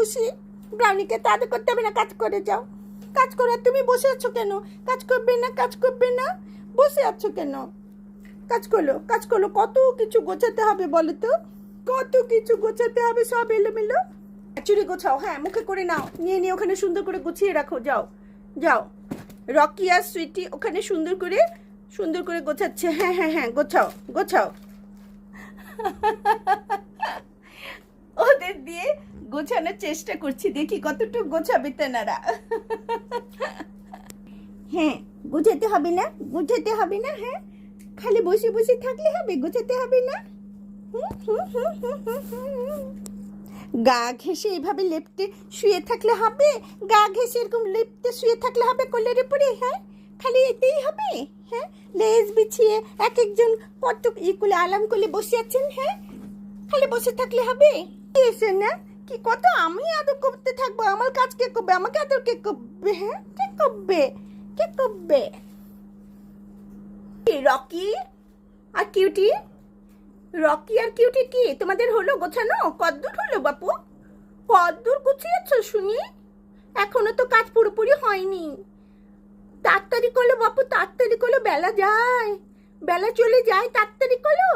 খুশি। ব্রাউনিকে তো আদর করতে হবে না, কাজ করে যাও, কাজ করে। আর তুমি বসে আছো কেন? কাজ করবে না, কাজ করবে না, বসে আছো কেন? কাজ করলো, কাজ করলো। কত কিছু গোছাতে হবে বলো তো, কত কিছু গোছাতে হবে, সব এলোমেলো। চুড়ি গোছাও, হ্যাঁ মুখে করে নাও, নিয়ে নিয়ে ওখানে সুন্দর করে গুছিয়ে রাখো। যাও যাও, রকি আর সুইটি ওখানে সুন্দর করে গোছাচ্ছে। হ্যাঁ হ্যাঁ হ্যাঁ, গোছাও গোছাও। ওদের দিয়ে গোছানোর চেষ্টা করছি, দেখি কতটুকু গোছাবে তেনারা। হ্যাঁ, গোছাতে হবে না, গোছাতে হবে না। হ্যাঁ, খালি বসে বসে থাকলে হবে, গোছাতে হবে না। গা ঘেঁষে এভাবে লেপটে শুয়ে থাকলে হবে? গা ঘেঁষে এরকম লেপটে শুয়ে থাকলে হবে কোলের উপরে? হ্যাঁ, খালি এতেই হবে? হ্যাঁ, লেজ বিছিয়ে এক একজন কত কোলে আলাম কোলে বসে আছেন। হ্যাঁ, খালি বসে থাকলে হবে? এসে না কি কত আমি আদর করতে থাকবো? আমার কাজ কে করবে? আমাকে আদর কে করবে? হ্যাঁ, কে করবে? কে করবে? রকি আর কিউটি, রকি আর কিউটি কি তোমাদের হলো গোছানো? কদ্দূর হলো বাপু? কদ্দূর গুছিয়েছো শুনি? এখনো তো কাজ পুরোপুরি হয়নি। তাড়াতাড়ি করলো বাপু, তাড়াতাড়ি করলো, বেলা যায়, বেলা চলে যায়, তাড়াতাড়ি করলো।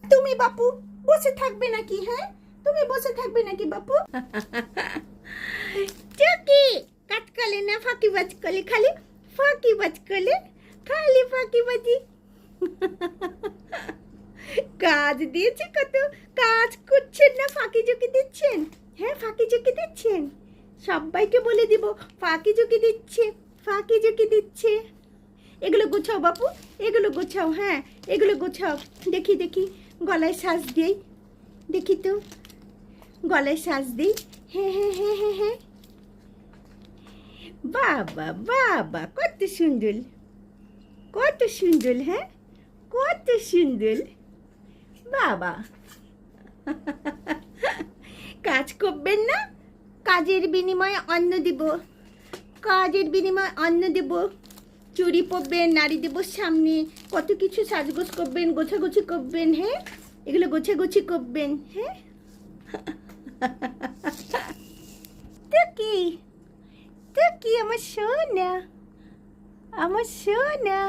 তুমি বাপু বসে থাকবে নাকি? হ্যাঁ, তুমি বসে থাকবে নাকি বাপু? চকি কাজ করলে না, ফাঁকিবাজ করলে, খালি ফাঁকিবাজ করলে, খালি ফাঁকিবাজি। কাজ দিয়েছে কত, কাজ করছেন না, ফাঁকি ঝুঁকি দিচ্ছেন। হ্যাঁ, ফাঁকি ঝুঁকি দিচ্ছেন, সবাইকে বলে দিব ফাঁকি ঝুঁকি দিচ্ছে, ফাঁকি ঝুঁকি দিচ্ছে। এগুলো গোছাও বাপু, এগুলো গোছাও। হ্যাঁ, এগুলো গোছাও। দেখি দেখি, গলায় সাজ দিই, দেখি তো, গলায় সাজ দিই। হ্যাঁ হ্যাঁ হ্যাঁ হ্যাঁ হ্যাঁ, বাবা বাবা, কত সুন্দর, কত সুন্দর। হ্যাঁ, কত সুন্দর বাবা। কাজ করবেন না, কাজের বিনিময়ে অন্ন দিব, কাজের বিনিময়ে অন্ন দেব। চুড়ি পরবেন, নারী দেব সামনে, কত কিছু সাজগোজ করবেন, গোছাগুছি করবেন। হ্যাঁ, এগুলো গোছাগুছি করবেন। হ্যাঁ, তো কি, তো কি আমার সোনা, আমার সোনা।